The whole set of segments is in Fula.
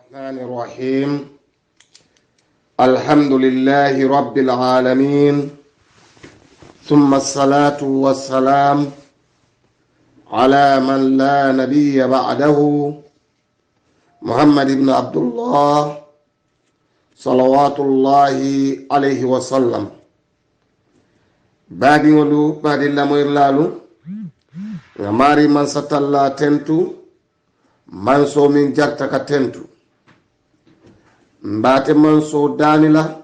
الرحمن الرحيم الحمد لله رب العالمين ثم الصلاة والسلام على من لا نبي بعده محمد بن عبد الله صلوات الله عليه وسلم بعد ولو بعد الله لالو ngamari man satalla tentu man so min jarta ka tentu mbate man so danila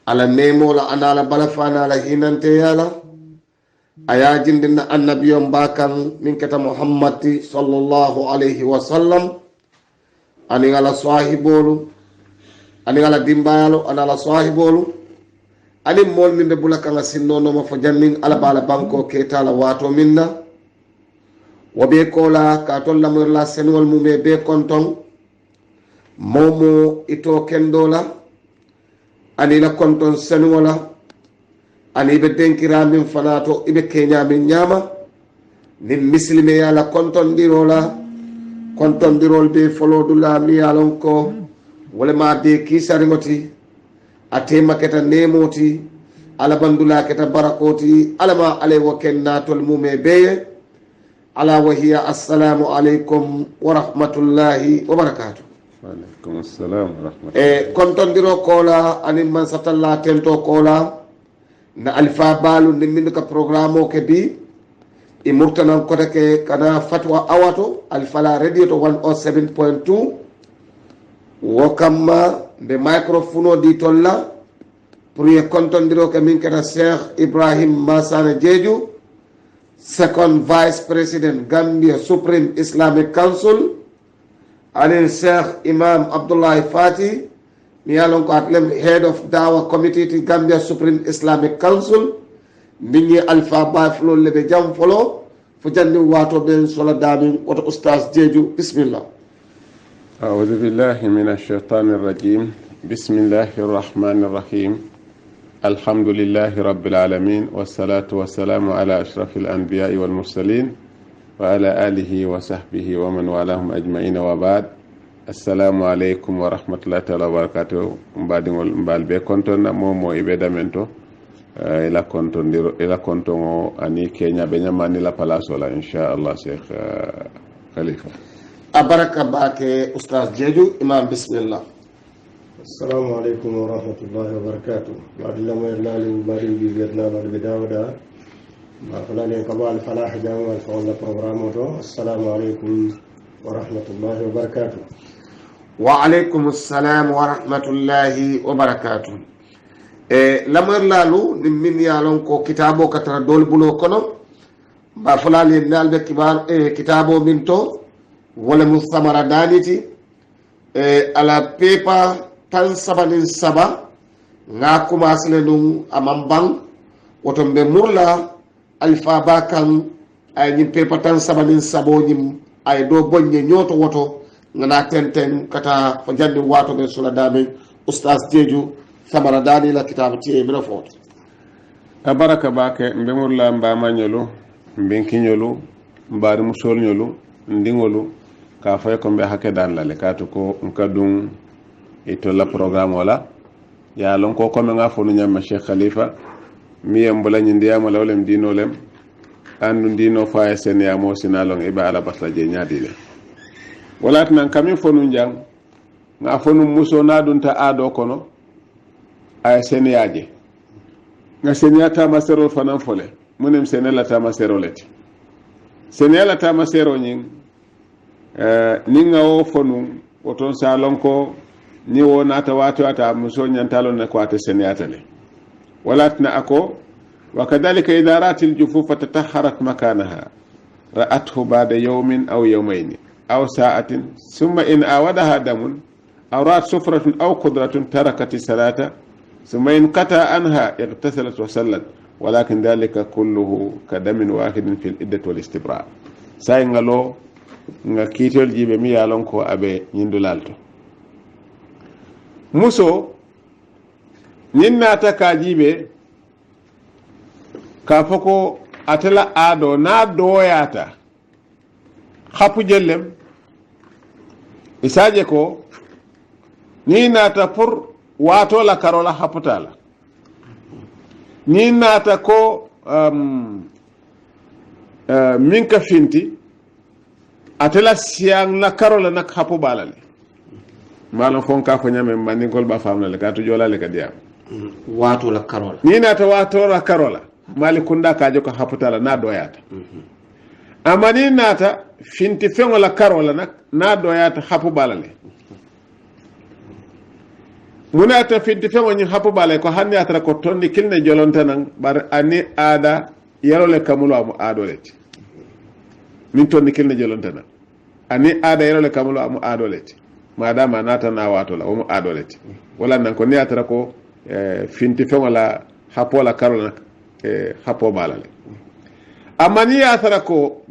ala nemola anala balafana ala hinante yala aya jindina annabiyom bakan min kata muhammad sallallahu alaihi wasallam ani ala sahibolu ani ala dimbayalo anala sahibolu ani mol min be bulaka nga sinnono ma fo jannin ala bala banko ketala wato minna wobe kola ka tolla mo la senwol mume be konton momo ito kendola ani la konton senwola ani be denkira min fanato ibe kenya min nyama nin muslime ya la konton dirol be folodula mi yalon ko wala ma be kisari moti ate maketa nemoti ala bandula keta barakoti alama ale wakenna tol mume beye ala wahiya assalamu alaikum wa rahmatullahi wa barakatuh. Wa alaikum assalam wa rahmatullahi. Kontondiro kola ani man satalla tento kola na alfa balu ni min ka programo ke bi e murtanan kota ke kana fatwa awato alfala radio to 107.2 wokamma be microphone di tolla pour ye kontondiro ke min kata Cheikh Ibrahim Masana Jeju, second vice president Gambia Supreme Islamic Council, and Sheikh Imam Abdullah Fati mi yalon ko atlem head of Dawa committee to Gambia Supreme Islamic Council mingi alpha ba flo lebe jam folo fu jandi wato ben sola damin wato ustaz Jeju bismillah. أعوذ بالله من الشيطان الرجيم بسم الله الرحمن الرحيم الحمد لله رب العالمين والصلاة والسلام على أشرف الأنبياء والمرسلين وعلى آله وصحبه ومن والاهم أجمعين وبعد السلام عليكم ورحمة الله تعالى وبركاته مبال بي كونتون مومو إبدا منتو إلى كونتون أني كينيا بنياماني لا بلاسولا إن شاء الله شيخ خليفة أبارك باك أستاذ جيجو إمام بسم الله. السلام عليكم ورحمة الله وبركاته. بعد لما يرنالي مبارين بيبيرنا بعد بداودا ما فلاني قبال فلاح جامع الفعول برنامجه. السلام عليكم ورحمة الله وبركاته. وعليكم السلام ورحمة الله وبركاته. لما يرنالو نمين يالون كو كتابو كتر دول بلو كنو ما فلاني نال بكبار كتابو منتو ولا مستمر دانيتي على paper tan sabanin saba nga kumasle num amambang woto be murla alfa bakan ay ni paper tan sabanin sabo nyim ay do bonye nyoto woto ngana tenten kata fo jandi wato be sula dame ustaz Jeju samara dani la kitabu tie bela fot abaraka bake mbe murla mbama nyolu mbenki nyolu mbari musol nyolu ndingolu ka fay ko mbe hakke dan la le katu ko nkadum ito la programme wala ya lon ko comme nga fonu nyama Cheikh Khalifa mi yembula nyindi ya mala wolem dino lem andu dino fa sen ya mo sinalon iba ala basla je nyaadi le wala tan kami fonu njang nga fonu muso na dunta ado kono ay sen yaaje nga sen ya ta masero fanan fole munem sen la ta masero leti sen ya la ta masero nyin ninga o fonu oton salon ko ni wonata wato ata muso nyantalo na ko ata seniyata le walatna ako wakadhalika idha ratil jufufa tatahharat makanaha ra'athu ba'da yawmin aw yawmayn aw sa'atin thumma in awadaha damun aw ra'at sufratun aw qudratun tarakat salata thumma in qata anha igtasalat wa sallat walakin dhalika kulluhu kadamin wahidin fil iddati wal istibra say ngalo nga kitol jibe mi yalon ko abe nyindulalto muso ninnata ka jibe ka foko atela ado na doyata khapu jellem isaje ko ni naata pour waato la karola haputa la ni naata ko min ka finti atela siang la karola nak hapu balale malon fon ka fo nyame mandi gol ba famna le ka to jola le ka diam waato la karola ni naata waato la karola mali kunda ka joko haputa la na doyata amani naata finti fengo la karola nak na doyata hapu balale munata finti fengo nyi hapu balale ko hanni atara ko tonni kilne jolonta nan bar ani ada yarole kamulo amu adoleti min tonni kilne jolonta nan ani ada yarole kamulo amu adoleti madama nata na wato la amu adoleti wala nan ko ni atara ko finti fengo la hapo la karola hapo balale amani atara ko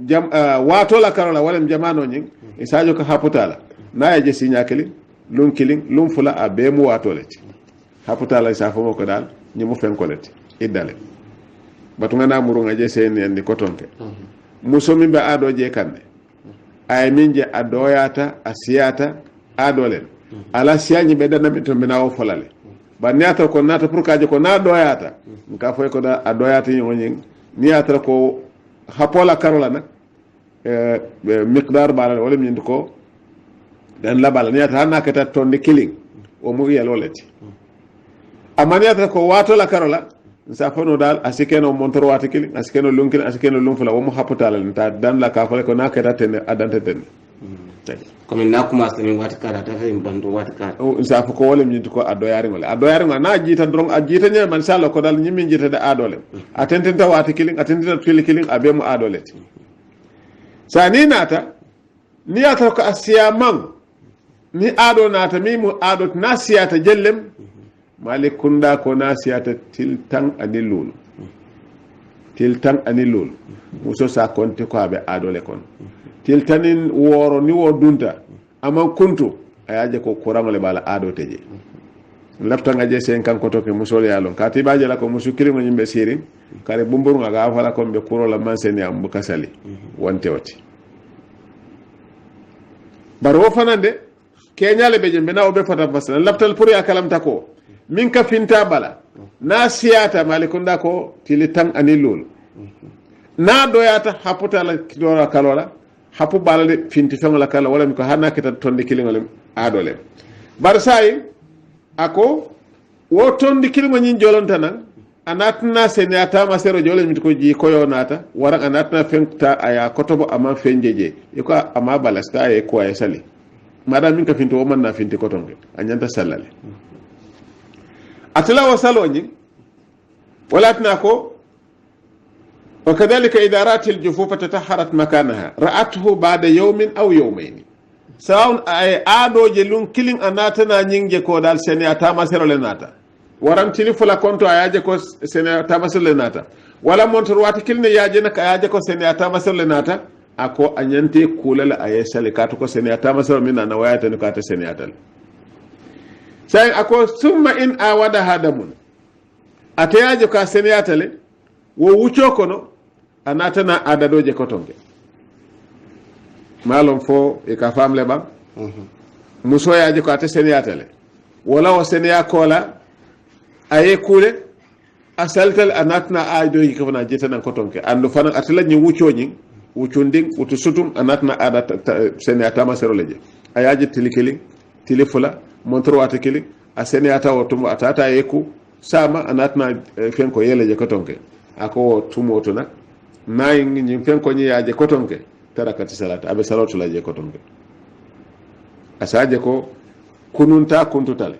wato la karola wala jamano nyi isajo ko haputala na yaje sinya kilin lum kilin lum fula a be mu wato leti haputala isa fo ko dal nyi mu fen ko leti idale batu ngana muru ngaje sen en ko tonke muso min be ado je kande ay min je adoyata asiyata adolen ala siyanyi be dana min to minawo folale ba niata ko nata pour kaje ko na doyata ka foy ko da adoyata nyi niata ko hapola karola nak miqdar bala wala min ko dan la bala niata hanna kata tonde killing o mu yeloleti amaniata ko wato la karola sa fono dal asikeno montoro wati killing asikeno lunkin asikeno lumfula o mu hapotala ta dan la ka fole ko na kata ten adante ten comme na commencé min wati kala ta fay bandu wati kala o sa fo ko wala min ko adoyari ngol na jita drong a jita ne man sala ko dal nyimmi jita da adole atenten ta wati killing atenten ta fili killing abe mu adoleti sa ni nata ni ata ko asiyaman ni ado nata mi mu ado na siyata jellem malik kunda ko na siyata tiltan anilul muso sa konti ko abe adole kon tiltanin woro ni wo dunta aman kuntu ayaje ko kurangole bala ado teje lafta ngaje sen kan ko toke musol yalon kati baje la ko musukiri mo nyimbe siri kare bumburu nga fala ko be kurola manseni am bukasali wonte wati baro fanande kenyale be jembe na obe fata fasala laftal puri akalam tako min ka finta bala na siyata malikunda ko tilitan anilul na doyata haputa la kidora kalola hapu balade finti fengola kala wala mi ko hanna kita tondi kilingol adole bar sai ako wo tondi kilingo nyin jolonta nan anatna senata masero jole mi ko ji koyo nata wara anatna fenta aya kotobo ama fenjeje iko ama balasta e ko ay sali madam min ka finto o man na finti kotonge anyanta sallale atla wasalo nyi walatna ko وكذلك إذا رأت الجفوف تطهرت مكانها رأته بعد يوم أو يومين سواء آدو جلون كيلين أناتنا نينجي كودال سنة تامسر لناتا ورم تلفلا كنتو آياجي كو سنة تامسر لناتا ولا منترواتي كيلين ياجينك آياجي كو سنة تامسر لناتا أكو أنينتي كولل آيسا لكاتو كو سنة تامسر من أنوايات نكات سنة تل سين أكو ثم إن آودها دمون أتياجي كو سنة تل ووچو kono anatana adadoje kotonge malom fo e ka famle bam muso yaaje ko ate seniyatale wala o seniya kola aye kule asaltal anatna adoji ko na jetana kotonge andu fana atala nyi wuccoñi wuccunding wutu sutum anatna ada seniya tamasero leje ayaje tilikeli tilifula montro wata kili a seniyata o tumo atata yeku sama anatna fenko yeleje kotonge ako tumoto nak nay ngi fen ko nyi yaaje kotonke tarakati salata abe salatu la je kotonke asaje ko kununta kuntutale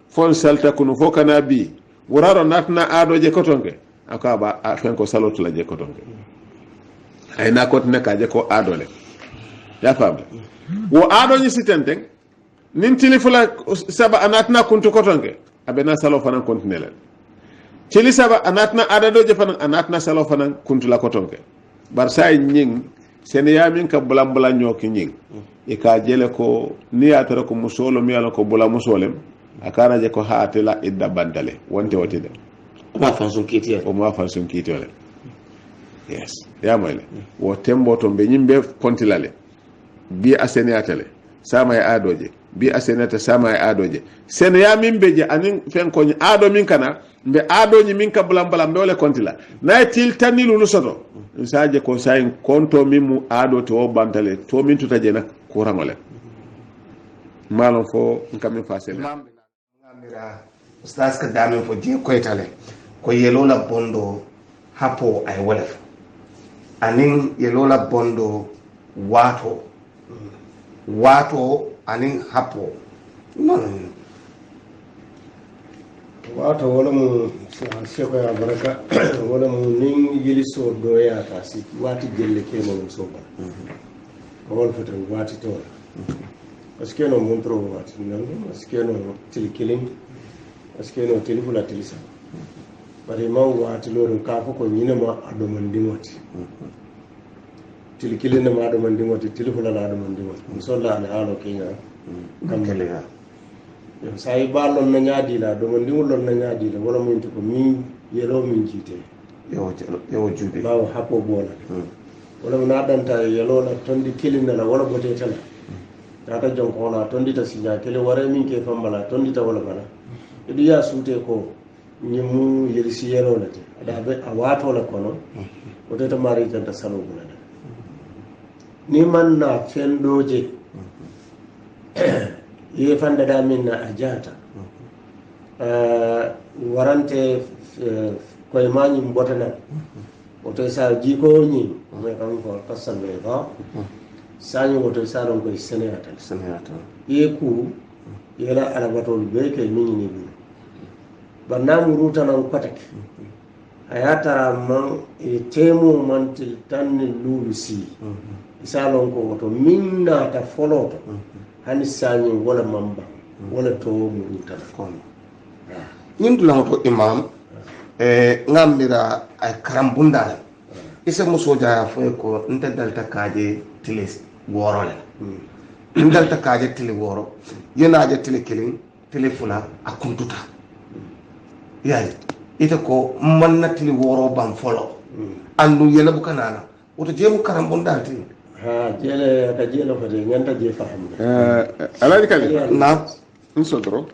fon salta kunu fo kana bi wuraro natna ado je kotonke akaba fen ko salatu la je kotonke ay na kot neka je ko adole ya fambe wo ado nyi sitenten nin tilifula saba anatna kuntu kotonke abe na salo fanan kontinele cili saba anatna adadoje fanan anatna salo fanan kuntula kotonke bar say nying sene yamin ka bulam bulan nyoki nying e ka jele ko niyatara ko musolo mi ala ko bula musolem akana je ko haatela idda bandale wonte wotide ma fansun kiti o ma fansun kiti wala yes ya moyle wo tembo to be nyimbe kontilale bi asene atale sama ya adoje bi a senata sama e adoje sen ya min beje anin fen ko ni ado min kana be ado ni min ka bulam bulam be wala kontila na til tanilu lu soto saje ko sayin konto min mu ado to bantale to min tuta je nak kurangole malon fo ngam fa sen ngamira ustaz ka dame fo je koytale ko yelola bondo hapo ay wala anin yelola bondo wato anin hapo non wato wala mu sheko ya baraka wala mu nin yiliso doya ta si wati jelle ke mo so ba wala fata wati to parce que no montro wati nan parce que no tilkilin parce que no tilfula tilisa bari ma wati loro ka ko nyina ma adomandi moti tilkilin ma adomandi moti tilfula la adomandi moti so la ala halo kenya kamale ha sai balon na nyaadi la adomandi lon na nyaadi la wala mun ko min yelo min jite yo jubi bawo hapo bola wala na danta yelo la tondi kilin la wala bote tala tata jonko na tondi ta sinya kele wara min ke fambala tondi ta wala bala idu ya sute ko nyimu yelisi yelo la te ada be a wato la kono o te ta mari tanta salo bula da ni man na fendoje ye fanda da min na ajata warante koy mani mbotana o to sa jiko ni me kam ko tasal me ba sanyi woto saron koy seneyata ye ku yela alabatol be kay min ni bi bannamu rutanan patak ayatara man e temo mantil tan lulu si isalon ko woto minna ta foloto hani sanyi wala mamba wala to mu rutana kon ñin dula ko imam ngambira ay karambundal isa musoja fo ko nta dalta kaje tilis woro le ndalta kaje tili woro yenaje tili kilin tili fula akuntuta yayi ita ko manna tili woro ban folo andu yela bukanana woto jemu karambon dalti ha jele ka jelo fa de nganta je faham alaji kali na nsodro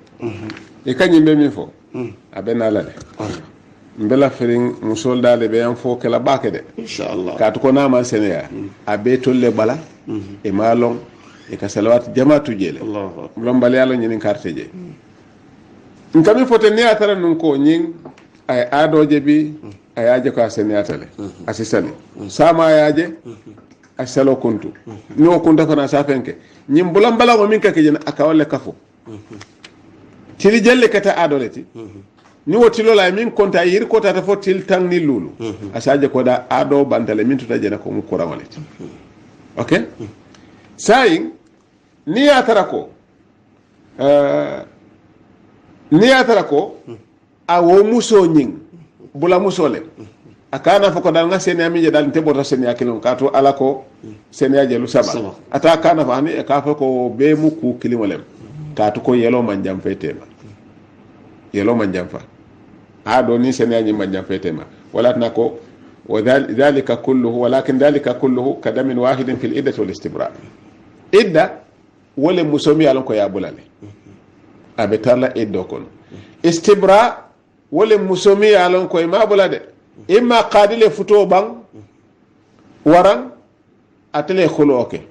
e kanyi be mi fo abena la de mbela ferin musol dale be yan fo kala bake de inshallah ka to ko na man seneya abe tolle bala e malon e ka salawat jama'atu jele allah lombal yalla ñinin carte je ngami fote ni atara nun ko ñing ay adoje bi ay aje ko aseniyatale asisani sama ayaje asalo kuntu ni o kunta fana sa fenke ñim bulam bala mo min ka ke jena akawle kafo tili jelle kata adoleti ni woti lola min konta yir kota ta fo til tan ni lulu asaje ko da ado bantale min tuta jena ko mu kurawaleti okay sayin ni ya tarako a wo muso ñing bula musole akana fako dal nga seni ami je dal te bota seni akilon kato ala ko seni ajelu saba ata kana fa ni ka fa ko be mu ku kilimolem kato ko yelo manjam fetema yelo manjam fa ado ni seni anyi manjam fetema wala nako وذلك كله ولكن ذلك كله كدم واحد في الإدة والاستبراء إدة ولا مسمي على كو يا بولالي أبتلا إدة كون استبراء ولا مسمي على كو ما بولade إما قادل فتو بان وران أتلي خلو أوكي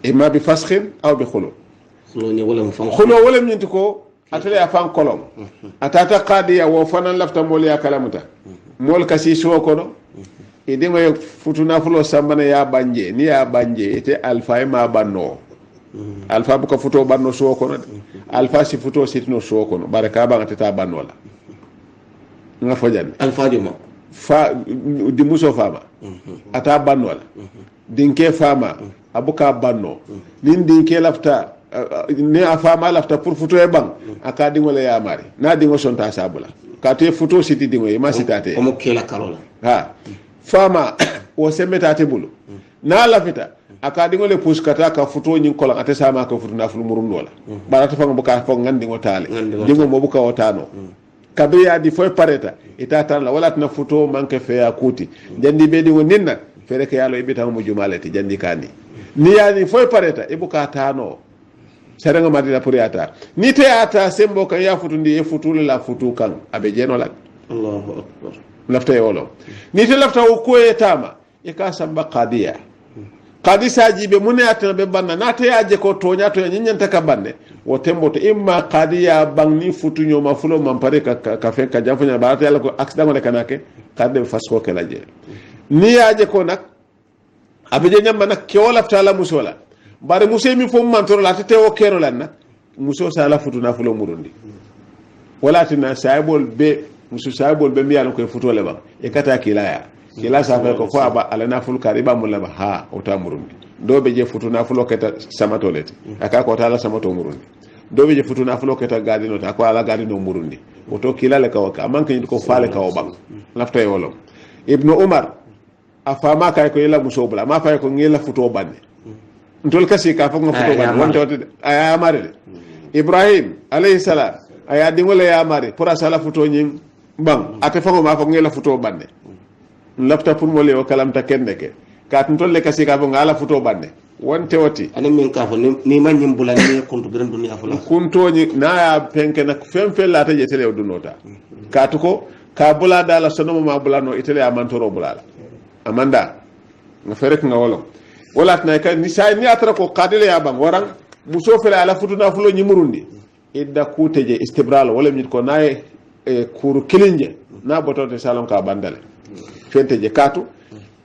إما بفسخ أو بخلو خلو ولا منتكو أتلي أفان كولوم أتاتا قادية وفانا لفتا موليا كلامتا mol kasi so kono e de ngoy futuna fulo sambana ya banje ni ya banje ite alfa ma banno alfa bu ko futo banno so kono alfa si futo sitno so kono baraka ba ngata banno la nga fojan alfa di mo fa di muso fama ata banno la dinke fama abuka banno nin dinke lafta ni afama lafta pour futo e bang aka dingole ya mari na dingo sonta sabula kate futo siti dingo e ma sitate o mo kela kalola ha fama o semetate bulu na lafita aka dingo le pus kata ka futo nyin kola ate sama ka futo na fulu murum dola barata fanga buka fo ngandi ngo tale dingo mo buka otano kabe ya di foy pareta ita tan la wala na futo manke fe ya kuti jandi be dingo ninna fere ke yalo ibita mo jumalati jandi kani ni yani foy pareta ibuka tano serenga madila pour yata ni te ata sembo kan ya futundi e futule la futu kan abe jeno la Allahu akbar lafta e wolo ni te lafta ko e tama e ka samba qadiya qadisa jibe mun yata be banna na te yaje ko tonya to nyanta ka banne wo tembo to imma qadiya bangni futu nyoma fulo mampare ka fe ka jafanya ba ta yalla ko accident wala kanake kadde fasko kala je ni yaje ko nak abe je nyamba nak ke wala lafta la musola bare muso mi fo mantoro la tete o kero lan nak muso sala futu na fulo murundi wala tina saibol be muso saibol be mi yalla ko futu le ba e kata kilaya kila sa fa ko fo aba ala na ful kariba mulla ba ha o ta murundi do be je futu na fulo keta samato leti aka ko ta la samato murundi do be je futu na fulo keta gadino ta ko ala gadino murundi o to kila le ka o ka man kan ko faale ka o ba lafta e wolo ibnu umar afama kay ko yela muso bula ma fay ko ngela futu banne ntol kasi ka fa ngo futu banne wonto aya mare ibrahim alayhi salam aya dingole ya mare pour sala futu nyin bang ate fa ngo ma fa ngela futu banne lafta pour mo le o kalamta kenneke ka ntol le kasi ka fa ngala futu banne wonte woti ani min ka fo ni man nyim bula ni kuntu biran duniya fula kunto ni na ya penke nak fem fel la taje tele dunota ka to ko ka bula dala sono ma bula no itele amantoro bula amanda nga ferek nga wolo wala tan ka ni say ni atra ko qadile ya bang warang muso fele ala futuna fulo nyimurundi idda kuteje istibral wala mi ko naye kuru kilinje na botote salon ka bandale fente je katu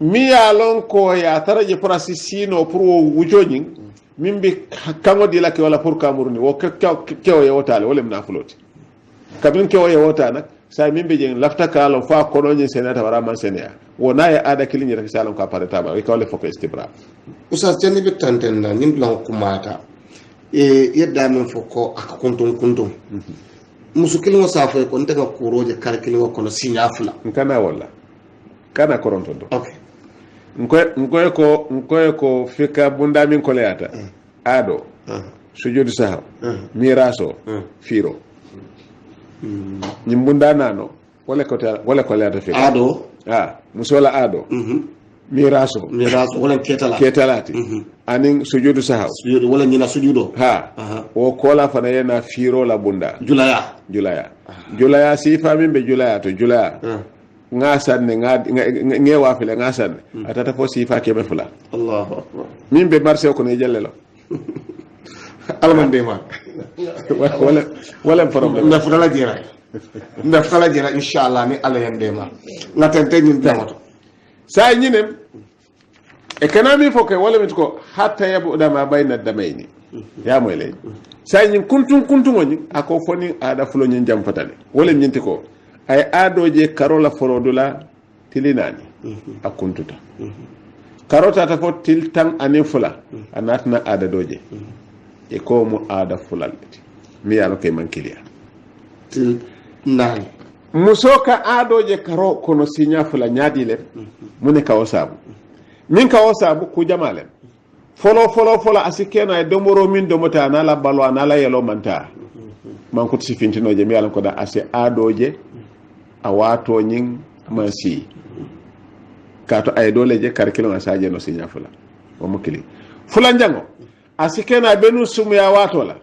mi ya lon ko ya taraje prasi sino pour wujoñi mimbi kango dila ke wala pour kamurundi wo kewo ye wotale wala mi na fuloti kabin kewo ye wota nak say mimbe je lafta kala fa konoñi senata wara man senia wona ya ada kilinje rek salon ka pareta ba ko le foko istibra usas jani bi tanten na nim lan kumata e yedda min foko aka kuntum musu kilin safo ko ntaga kuroje kar kilin ko no sinya fula kana wala kana koronto do okay nkoy ko fika bunda min ko leata ado sujudu saha miraso firo nyimbunda nano wala ko leata fika ado musola ado miraso wala ketalati anin sujudu saha wala nyina sujudo o kola fana yana firo la bunda julaya sifa min be julaya to julaya ngasanne ngewa fele ngasanne atata fo sifa kebe fula Allahu akbar min be marché ko ne jellelo almande ma wala problème na fala jira inshallah ni ala yande ma ngatante ñin damoto say ñinem e kanami fo ke wala mit ko hatta yabu dama bayna damayni ya moy lay say ñin kuntum woni ako foni ada fulo ñin jam fatale wala ñinti ko ay adoje karola forodula tilinani akuntuta karota ta fo tiltan anin fula anatna ada doje e ko mu ada fulal mi yalo kay man kiliya til nani musoka adoje karo kono sinya fula nyaadi le mune ka wasabu min ka wasabu ku jamalen folo asikena e domoro min domota na la balwa na la yelo manta man ko sifintino je mi yalo ko da ase adoje a wato nyin mansi kato ay dole je karkilo asaje no sinya fula o mukili fula njango asikena benu sumu ya wato la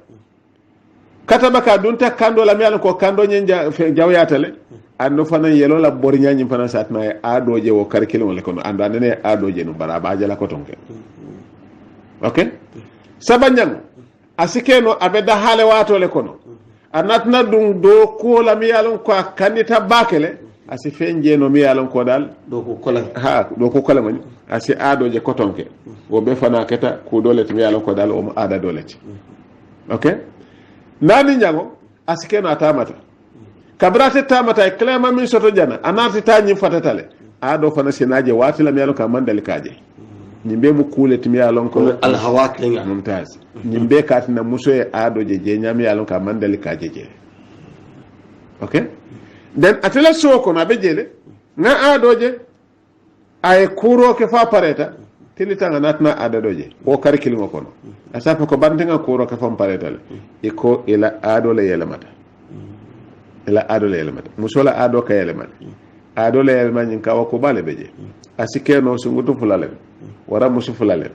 kata baka dunta kando la mial ko kando nyen jawyatale ando fana yelo la bornya nyin fana satma e adoje wo karkilo le kono ando anene adoje no baraba jala ko tonke okay sabanyango asikeno abeda hale wato le kono anatna dum do ko la mi yalon ko kanita bakele asi fenje no mi yalon ko dal do ko kola mani asi adoje kotonke wo be fana keta ko dole mi yalon ko dal o ada dole ci okay nani nyango asikeno atamata kabrate tamata e klema min soto jana anati tanyi fatatale ado fana sinaje wati la mi yalon ka mandal kaje nyimbe mu kule timi yalon ko al hawak linga mumtaz nyimbe katina muso e ado je nyami yalon ka mandali ka je okay den atela soko na bejele na ado je ay kuro ke fa pareta tilitanga natna ado doje o karikili mo kono asafa ko bantenga kuro ke fa pareta le e ko ila ado le yelamata muso la ado ka yelamata ado le yelamata nyin ka ko bale beje asikeno sungutu fulale wara musu fulale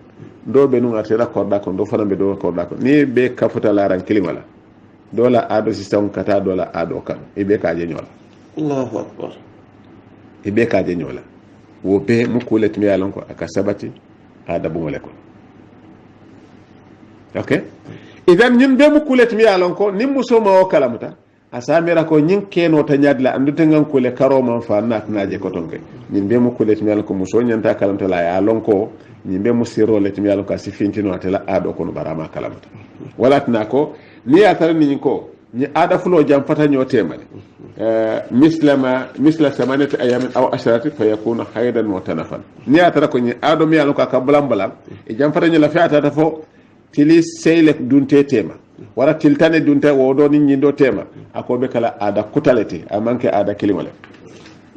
do be nu atela korda ko do fana be do korda ko ni be kafuta la ran kilima la do la ado system kata do la ado kan e be ka je nyola Allahu akbar e be ka je nyola wo be mu kulet mi yalon ko aka sabati ada bu mole ko okay idan ñin be mu kulet mi yalon ko nim muso ma o kalamuta asamira ko ñin keno ta ñadla andute ngan kule karo man fa nak naje ko tonke ñin be mu kulet mi yalon ko muso ñanta kalamta la ya lon ko ñin be mu siro let mi yalon ko si fintino atela ado ko no barama kalamta walatna ko ni ya tar ni ko ni ada fulo jam fata ñotemale misla samanati ayamin aw asharati fa yakuna haydan wa tanafan ni ya tar ko ni ado mi yalon ko ka blam e jam fata ñala fiata ta fo tili seyle dunte tema wara tiltane dunte wodo ni nyindo tema akobe kala ada kutalete amanke ada kilimale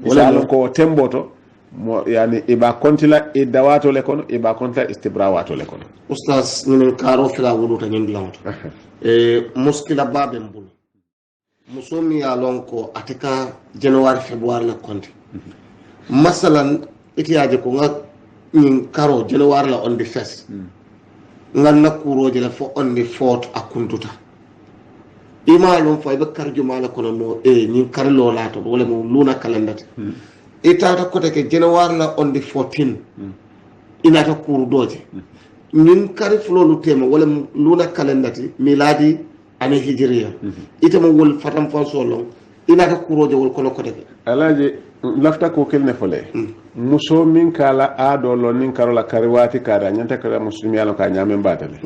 wala ko temboto mo yani iba kontila idawato le kono iba kontila istibrawato le kono ustaz ñinen karo fila wuluta ñin blanto muskila babe mbulu musomi ya lon ko atika january february la konti masalan itiyaje ko nga ñin karo january la on the first ngan na kuroje la fo on the fourth akuntuta imalum fay be karjuma la kono no ñin karlo lato wala mo luna calendate itata kote ke january la on the 14 inata kuru doje ñin kari flolu tema wala luna calendate miladi ane hijriya itama wol fatam fa solo inata kuroje wol kono kote ke alaji lafta ko kelne fole muso min kala ado lo nin karola kariwati kada nyanta kala muslimi yalo ka nyame batale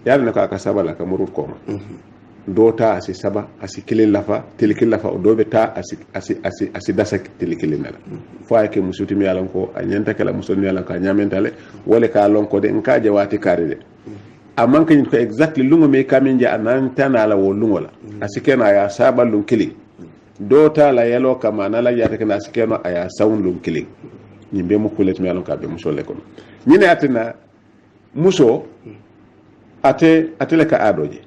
yalla ne ko aka sabala ka murut ko dota asi saba asi kilin lafa tilikil lafa o dobe ta asi dasa tilikil nala fo ay ke musuti mi yalon ko nyanta kala muslimi yalo ka nyame tale wala ka lon ko de nka je wati kare de amman kan ko exactly lungo me kaminja anan tanala wo lungo la asi kena ya saba lun kilin dota la yelo kama na la yata kana sikeno aya sound lum killing nyimbe mu kulet mi alon ka be muso le kono nyine atina muso atele ka adoje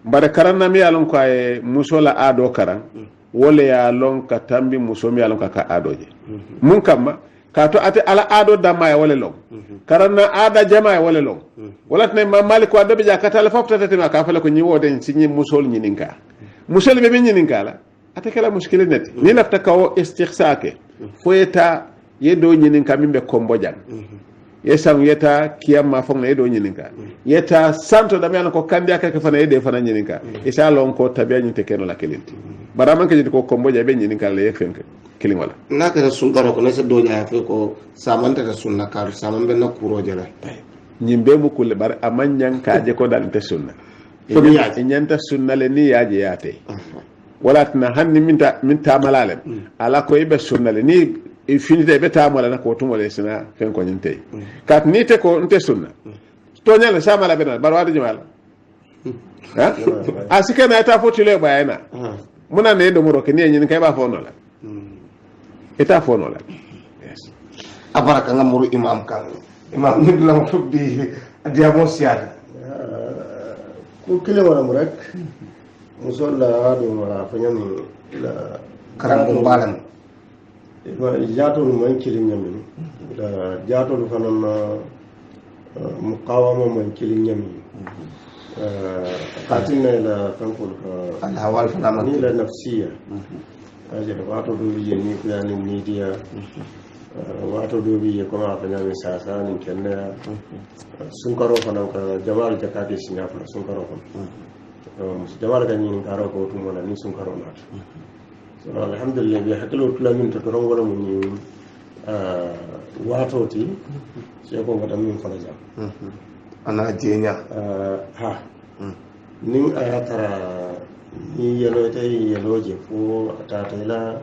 mbare karanna mi alon ko ay muso la ado karan wole ya lon ka tambi muso mi alon ka adoje mun kamma ka to ate ala ado dama ya wole long karanna ada jama ya wole long wala tan ma malik wa dobe jakata la fofta tatima ka fala ko nyi woden sinyi musol nyininka musol be nyininka la atakala muskile net ni lafta kawo istikhsake foyeta yedo nyinin kamimbe kombojan yesam yeta kiyama fong na yedo nyinin ka yeta santo da mena ko kandia ka fana yede fana nyinin ka isa lon ko tabiya nyinte keno la kelinti baraman ka jiti ko komboja be nyinin ka le yefenke kilin wala naka da sun karo ko na se doja ya fe ko samanta da sunna kar samambe na kuroje la nyimbe mu kulle bar amanyan ka je ko dal te sunna nyanta sunna le ni yaje yate wala tana hanni min tamalalen ala ko ibe sunnale ni finite be tamala na ko tumole sina fen ko nyinte kat ni te ko nte sunna to nyala samala benal barwade jumala ha asika na ta fotile bayana muna ne do muro ke ni nyin kay ba fono la eta fono la yes abaraka ngamuru imam kan imam ni la fubbi diamo siata ko kile wala mu rek musolla ado wala fanyami la karango balam ma jaatolu man kili nyami da jaatolu fanan muqawama man kili nyami qatina la tankul ka al hawal fana ni la nafsiya aje da wato do yi ni plani media wato do bi ko ma fanyami sasa ni kenna sun karo fanan ka jamal jakati sinya fana sun karo fanan jamal ga ni karo ko tum wala ni sun karo nat so alhamdulillah bi hakilo tulamin to ron wala mun ni wato ti sai ko ga min fala jam ana jenya ha nin ayatara ni yelo tay yelo je fo atata ila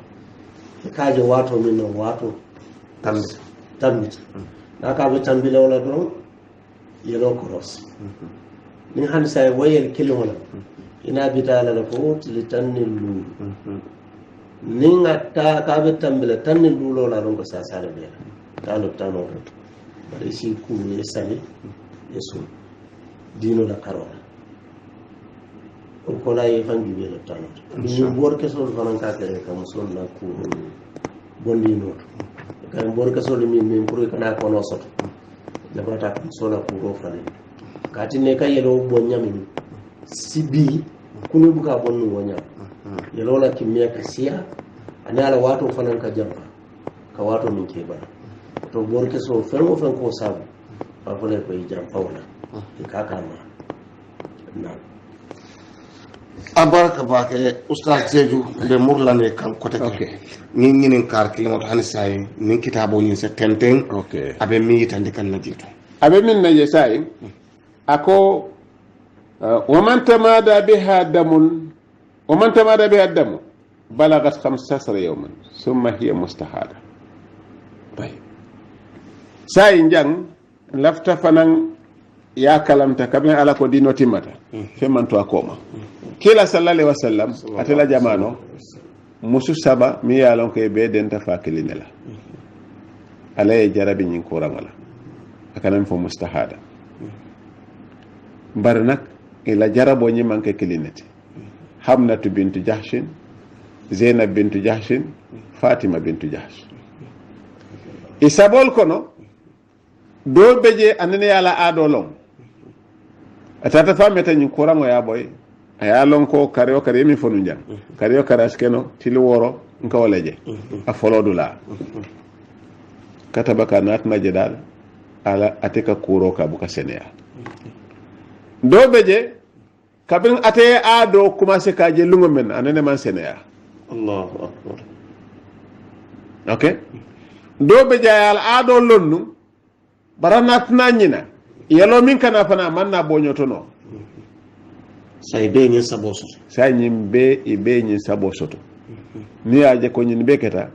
kaje wato min no wato tambit na ka be tambile wala do yelo cross ni han say wayel kilo wala ina bitala la ko tilitanni lu ni ngata ka be tambile tanni lu lo la rongo sa sala be talo tano bari si ku ye sali yesu dino la karola ko la ye fangi be la tano ni bor ke so fanan ka tere kam so na ku bondi no ka bor ke so mi pour kana ko no soto jabrata ko sola kuro fale kati ne ka yelo bo nyami sibi kunu buka bonu wonya yelo la kimya ka siya ani ala wato fanan ka jamba ka wato min ke ba to borke so fengo fen ko sabu ba fole ko jam pawla ka kama na abaraka bake ustaz Jeju be murlane kan kote ke ni ñinin kar kilimo hani say ni kitabo ni se tenten abe mi yitande kan najito abe min naje say ako ومن تمادى بها الدم بلغت 15 يوما ثم هي مستحاضة طيب ساي جان لفت فنان يا كلامتا كبن على كو دينو تيمتا فمن تو اكوما كلا صلى الله عليه وسلم اتلا جمانو musu saba mi yalon ko be den ta fakilinela alay jarabi nyin ko ramala akanam fo mustahada barnak ila jarabo nyi manke kilineti hamnatu bintu jahshin zainab bintu jahshin fatima bintu jahsh isabol kono do beje anene yala adolon atata fameta nyin ko ramo ya boy aya lon ko karyo kare mi fonu jang karyo karas keno tili woro nka waleje a folodula kataba kanat majedal ala ateka kuro ka buka senea do beje kabin ate ado commencer ka je lungo men anene man senea Allahu akbar okay do beje ala ado lonnu baranat nanyina yelo min kana fana manna bonyotono say be nyin sabo soto say nyimbe ibe nyin sabo soto ni aje ko nyin beketa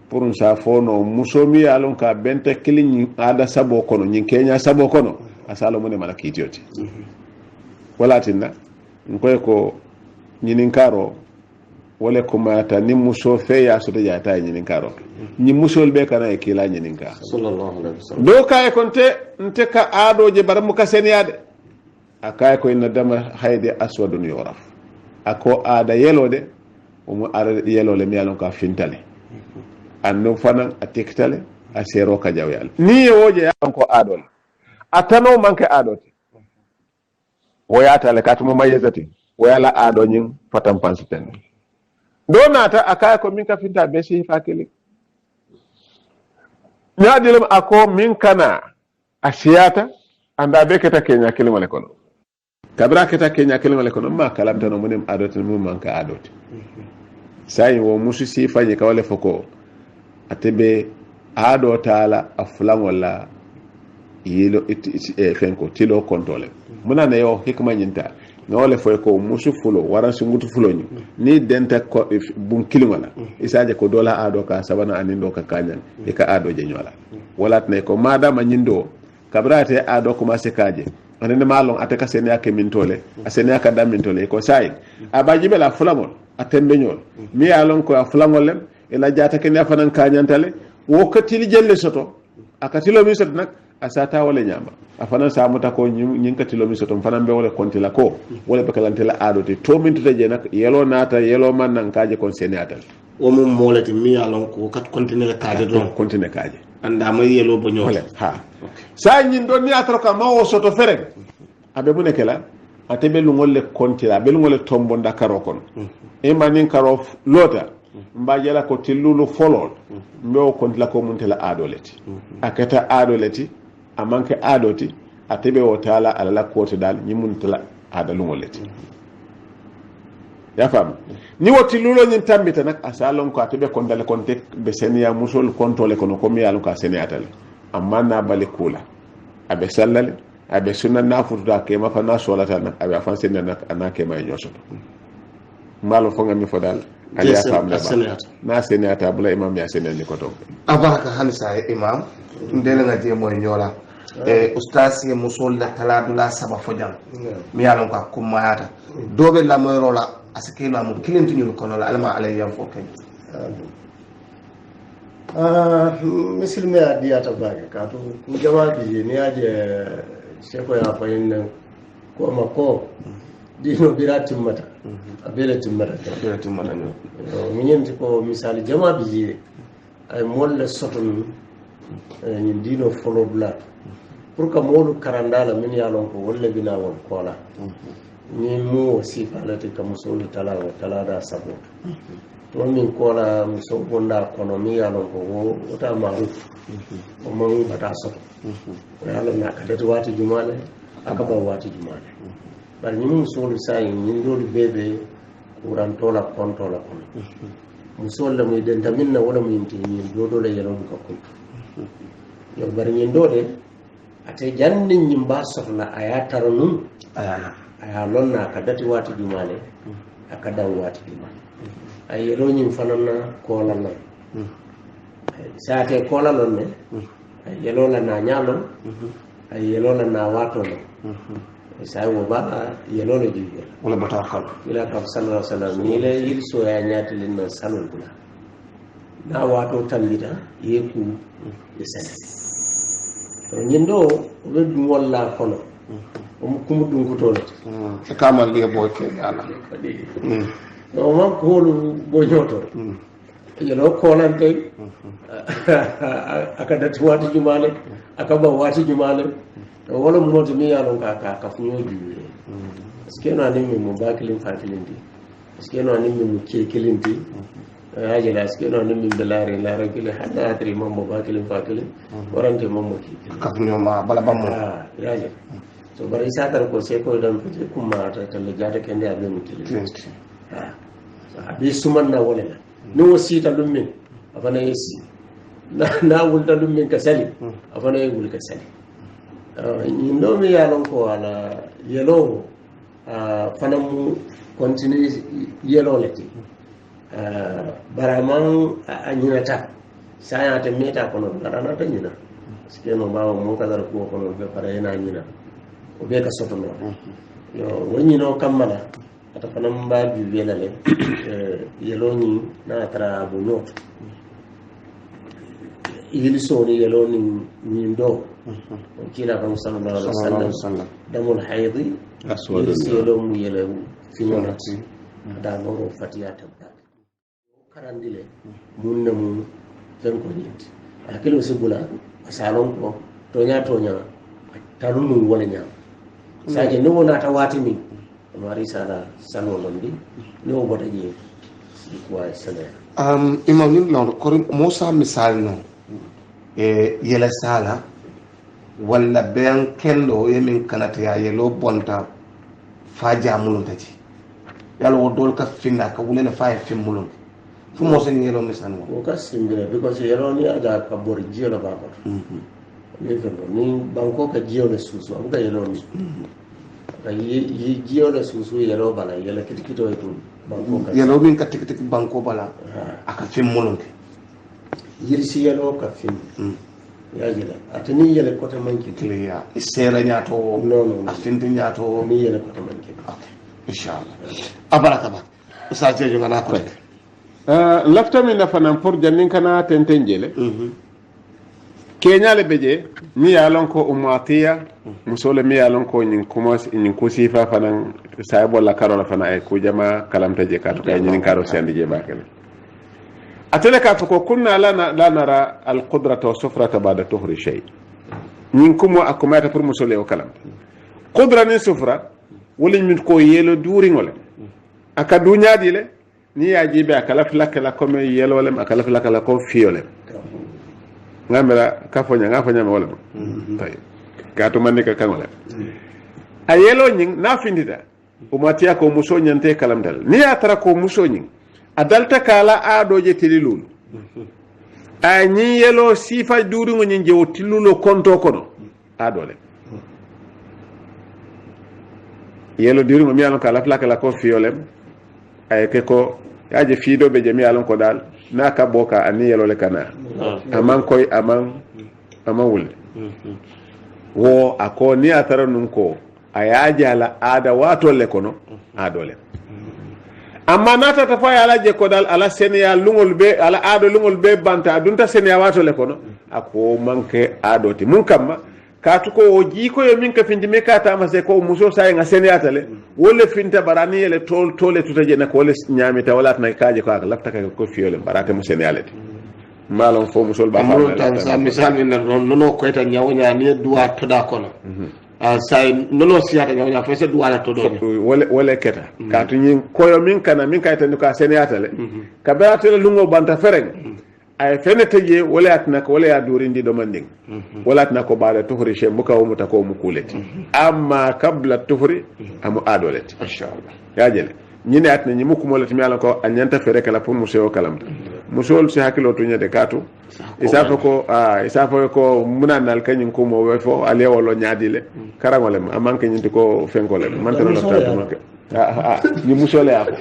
pour sa fono musomi alon ka bente kilin ada sabo kono nyin kenya sabo kono asalo mune mala kitiyoti wala tinna ngoy ko nyinin karo wala kuma ta ni muso fe ya so de jata nyinin karo ni musol be kana e kila nyinin ka sallallahu alaihi wasallam do kay konte nte ka ado je bar mu ka seniyade akay ko inna dama hayde aswadun yuraf ako ada yelode o mu ara yelole mi alon ka fintale anno fana atektale asero ka jawyal ni woje yan ko adol atano manke adote woyata le katumo mayezati woyala ado nyin fatam pansiten do nata akay ko min ka finta be si fakili nyadilum ako min kana asiyata anda be keta kenya kilima le kono kabra keta kenya kilima le kono ma kalamta no munem adote mum manka adote sai wo musu si fanye kawale foko atebe ado taala afulan wala yelo fenko tilo kontole muna na yo hikma nyinta ngole foy ko musu fulo waran sungutu fulo ni denta ko bun kilimala isaje ko dola ado ka sabana anindo ka kanyan e ka ado je nyola walat ne ko madama nyindo kabrate ado ko masekaje anene malon ataka sene yake mintole asene yaka dam mintole ko sai abaji bela fulamol atembe nyol mi alon ko fulamol lem ila jata ken yafanan kanyantale wokati li jelle soto akatilo mi soto nak asata wala nyama afana samuta ko nyinkatilo mi soto fanan be wala kontila ko wala be kalantela adote to min tuta je nak yelo nata yelo man nan kaje kon senatal o mum molati mi alon ko kat continue kaje don continue kaje anda may yelo bo nyol ha sa nyin don ni atroka ma o soto fereng abe bu nekela atebe lu ngolle kontila be lu ngolle tombo ndakaro kon e manin karo lota mbajela ko tillulu folol mbew kontila ko muntela adoleti akata adoleti amanke adoti atebe o taala ala koto dal nyimuntela adalungoleti ya fam ni woti lulo nyin tambita nak asalon ko atebe kondale konte be seniya musol kontole kono ko mi yalon ka seniyatal amma na bali kula abe sallale abe sunna na futuda ke ma fa na solata nak abe afan senna nak anake may nyosoto malo fo ngami fo dal aliya fam na seniata bula imam ya senni ko to abaraka hansa imam ndele nga je moy nyola ustaz ye musol la taladula saba fojam mi yalon ka kumayata dobe la moyrola asike la mo kilinti ñu kono la alma alay yam fo ken misil me adiyata baga ka to ku jawabi ni aje seko ya fayin ko ma ko dino birati mata abele timmata no ñenti ko misali jawabi ay molle soton ni dino folobla pour que moolu karandala min ye lon ko wolle bina won kola ni mu wasifa lati ka musolu talada sabo to min kola muso bonda kono mi ye lon ko wo wota maruf o man bata soto ya lon na kadati wati jumale aka ba wati jumale bari ni musolu sai ni dolu bebe kurantola kontola kono musolu mu denta minna wala mu yinti ni dodo le yelo ka kuntu yo bari ni dode ate janni nyimba sohla aya taranum aya lonna ka dati wati jumale aka daw wati jumale ay yelo nyim fanana kola na saate kola lonne ay yelo la na nyalo ay yelo la na wato no sai wo ba yelo le jibe wala bata khal ila ka sallallahu alaihi wasallam ni le yil so ya nyati lin na salul bula na wato tambita yeku yesale ñindo be dum walla kono kumu dum ko tolati kamal liya boy ke ala no man ko lu bo nyoto yelo kolante aka dati wati jumale aka ba wati jumale wala mo to mi yalon ka funyo juwe parce no ani mi mo bakilin fatilindi parce no ani mi mo kekelinti ajala aske no nimmi belare la rakile hada atri mambo bakilin fakilin warante mambo ki kafnyo ma bala bammo yaje so bari satar ko se ko dan fiti kuma ta talle jata kende abe mutile abi sumanna wala ni wasita lummin afana yesi na wulta lummin ka sali afana yul ka sali ni no mi yalon ko ala yelo fanamu continue yelo lati baraman a ñinata sayata meta kono garanata ñina parce no bawo mo kadar ko kono be para ena ñina o be ka soto no yo wonino kammala ata fanam ba bi welale yelo ni na tara bu not yili soni yelo ni ndo kila kan sallallahu alaihi wasallam damul haidi aswadu yelo mu yelo finonati da noro fatiyata karandile munne mu fen ko nyinti akelo sibula salon ko tonya tarunu wala nyam saje no wona ta wati min mari sala sano londi no boda ji ko ay sala imam ni law ko Musa misal no yela sala walla ben kello yemin kanata ya yelo bonta fa jamulun tati yalla wo dol ka finna ka wulena fa fimmulun fu mo sen yelo misan ko ka simbira because yelo ni aga ka bor jielo ba ko ni ko ni banko ka jielo susu am ka yelo ni ka yi jielo susu yelo bala yelo kitikito e tun banko ka yelo min ka tikiti banko bala aka fimmulun ke yirsi yelo ka fim ya jela atani yele ko ta manki clear isera nyato no afinti nyato ni yele ko ta manki okay inshallah abaraka ba sa jejo ngana ko rek lafta min na fanan pour jannin kana tentenjele keñale beje mi yalon ko umatiya musole mi yalon ko nyin kusifa fanan saybo la karola fana ay ku jama kalamta je katu kay nyin karo sendi je bakale atele ka ko kunna la nara al qudrata wa sufrata ba'da tuhri shay nyin kumo akumata pour musole o kalam qudra ni sufra wala min ko yelo duri ngole aka duñaadi le ni ya jibe akala flakala comme yelolem akala flakala ko fiolem ngamela kafonya ngafonya me wala tay gato man ka kangole a yelo nyin na findida umatiya ko muso nyante kalam dal ni ya tara ko muso nyin adalta kala ado je tililul a nyi yelo sifa duru nyin je tilulo konto kono adole yelo duru mi yalon kala flakala ko fiolem ay ke ko yaje fiido be jami alon ko dal na ka boka ani yelo le kana aman koy aman wul wo ako ni atara nun ko ayaje ala ada wato le kono adole amma nata ta fa ala je ko dal ala senya lungol be ala ado lungol be banta dunta senya wato le kono ako manke adoti mun kamma katu ko o jiko yo min ka findi me kata ma se ko muso say nga seniyata le wolle finta barani yele tole tutaje na ko le nyamita wala tan kaaje ko ak lafta ka ko fiole barate mo seniyalete malon fo musol ba mo tan sa misal min no ko eta nyawnya ni duwa to da kono say nono siyata ñawña fo se duwala to do wala keta ka to ñin koyo min kana min kay tan ko seniyata le ka beatele lungo banta fereng ay fene teje wala atna ko wala ya durindi do manding wala atna ko baala tuhri she muka wo muta ko mu kuleti amma qabla tuhri amu adoleti inshallah ya jele ñine atna ñi muku molati mi ala ko anyanta fere kala pour museo kalamta musol si hakilo to ñede katu isafa ko munanal kanyum ko mo we fo ale wolo nyaadile karangole amanke ñinti ko fenkole man tan la manke ni musole afo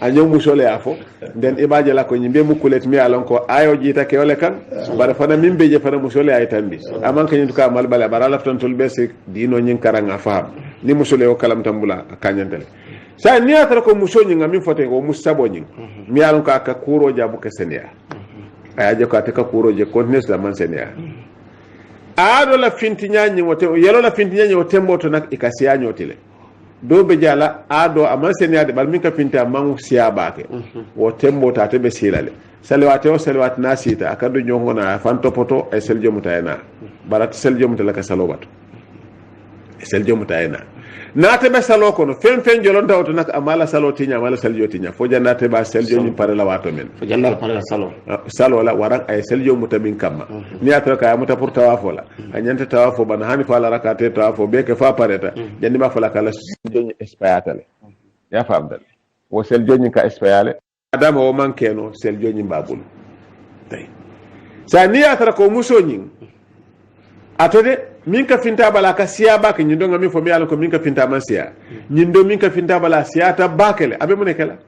anyo musole afo den ibaje la ko ñimbe mukulet mi alon ko ayo jita ke wala kan bara fana min beje fana musole ay tambi amanke ñinti ka mal bala bara lafton tul besi dino ñin karanga faham ni musole o kalam tambula kanyantale sa ni atara ko muso ñinga min fote ko musabo ñing mi alon ko aka kuro jabu ke senia ayaje ko ataka kuro je konnes la man senia ado la fintinya ñi wote yelo la fintinya ñi wote mboto nak ikasiya ñotile do be jala ado aman senia de bal min ka finta man siya baake wote mbota te be silale salawate o salawat nasita akado ñongona fanto poto ay seljo mutayna barat seljo mutala ka salobato seljo mutayna naate be salo kono fen jolon tawto nak amala salo tinya amala seljo tinya fo jannate ba seljo ni pare la wato men fo jannal pare la salo la waran ay seljo mutamin kamma ni atro ka muta pour tawafo la anyanta tawafo ban hani fa la rakate tawafo be ke fa pareta jandi ma fa la kala seljo ni espayatale ya fam dal wo seljo ni ka espayale adama o mankeno seljo ni babul tay sa ni atro ko muso nyin atode min ka finta bala ka siya baka nyindo ngami fo mi ala ko min ka finta man siya nyindo min ka finta bala siya ta bakele abe mun kala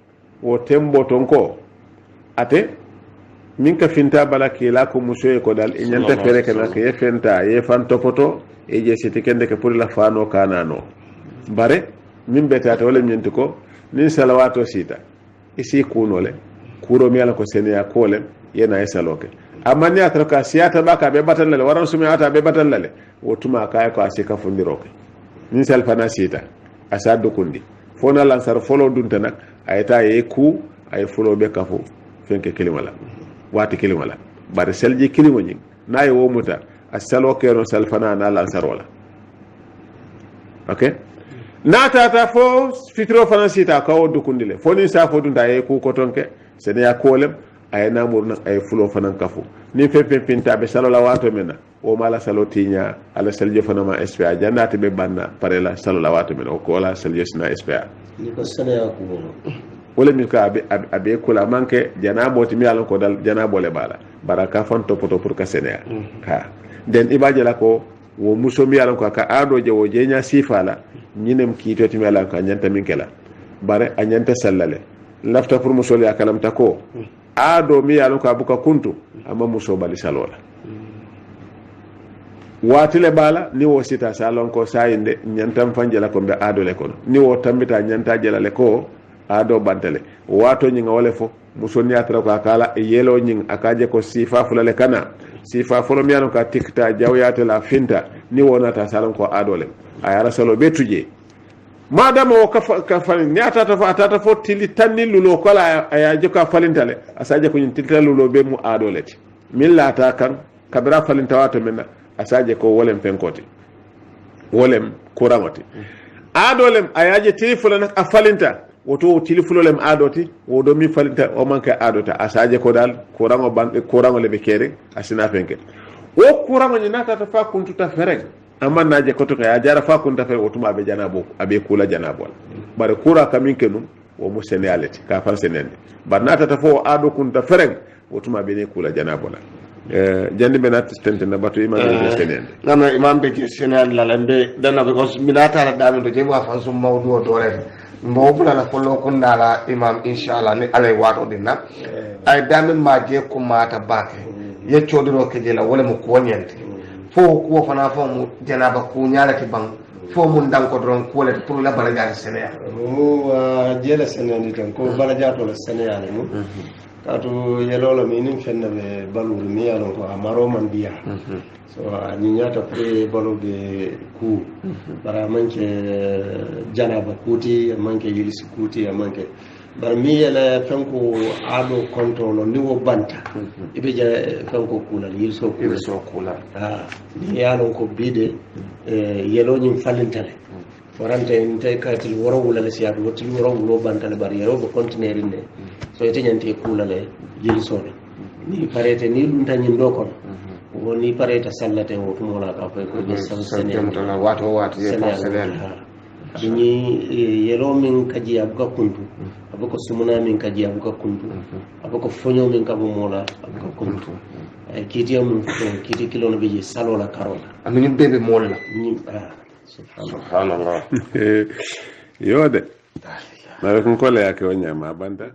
wo tembo tonko ate min ka finta bala ke la ko muso e ko dal e nyanta fere kana ke fenta e fan topoto e je siti kende ke pour la fano kanano bare min betata wala nyenti ko nin salawato sita isi kunole kuro mi ala ko senia kole yena e saloke amma ni atraka siyata baka be batallale waran sumi ata be batallale wotuma kay ko asika fundiroke ni sel fana sita asadu kundi fona lansar folo dunta nak ayta ye ku ay folo be kafu fenke kilimala wati kilimala bare selji kilimo nyi nay wo muta asalo kero sel fana na lansar wala okay nata ta fo fitro fana sita ka wo dukundile foni sa fo dunta ye ku ko tonke sene ya kolem ay namur nak ay fulo fanan kafu ni fefe pinta be salola wato mena o mala salotinya ala selje fanama SPA jannati be banna pare la salola wato mena o ko la selje sina SPA ni ko sene ya ko wala mi ka abe kula manke janabo timi ala ko dal janabo le bala baraka fon topoto pour ka sene ha den ibaje la ko wo muso mi ala ko ka ado je wo je nya sifala nyinem kito timi ala ko nyanta min kala bare anyanta sallale lafta pour muso ya kalam tako ado mi yalon ko abuka kuntu amma muso bali salola watile bala ni wo sita salon ko sayinde nyantam fanjela ko be ado le kono ni wo tambita nyanta jela le ko ado bantale wato nyinga wole fo muso ni atra ko akala yelo nying akaje ko sifa fulale kana sifa fulo mi yalon ka tikta jawyate la finta ni wonata salon ko ado le ayara salo betuje madama o ka falin ni atata fo tili tanni lulo kola aya joka falintale asaje ko tilta lulo be mu adoleti milla ta kan kabira falinta wato menna asaje ko wolem fenkoti wolem kuramoti adolem ayaje tilifula nak afalinta woto tilifulolem adoti wodo mi falinta o manka adota asaje ko dal kurango bande kurango lebe kere asina fenke o kurango ni nata ta fa kuntuta fereng amma naje ko to ya jara fa kun tafere wotuma be janabo abe kula janabo bare kura kamin kenu wo mo senaleti ka fan senende bar nata ta fo ado kun tafere wotuma be ne kula janabo la jandi be nat tente na batu imam be senende nana imam be senende la lambe dana be ko minata la dami do jeba fan sum mawdu do re mbo bula la follo kun dala imam inshallah ni alay wato dinna ay dami ma je ko mata bake yeccodiro ke jela wala mo ko nyante fo ko fana fo mu janaba ku nyalati bang fo mu danko don ko le pour la balaja sene mu jela sene ni tan ko balaja to la sene ya mu katu yelolo mi nim fenna be baluru mi yalon ko amaro man biya so ni nyata pre balube ku bara manke janaba kuti manke yilisi kuti manke bar mi yela fenko aɗo contrôle ni wo banta iɓe ja fenko kuulal yilso kula ni yalon ko biide yeloñin fallintale warante en tay katil woro wulale siyaɓe wottil woro wulo bantale bar yeroɓe continuer ne so ite ñante kuulale yilsoɓe ni parete ni ɗum tañin ɗo kono woni pareta sallate o tumola ka koy ko Sénégal wato Sénégal ni yelo min kaji abuka kuntu abuka sumuna min kaji abuka kuntu abuka fonyo min kabu mola abuka kuntu kiti am kiti kilo no biji salola karola amini bebe mola ni subhanallah yo de na ko le yake wanya ma banda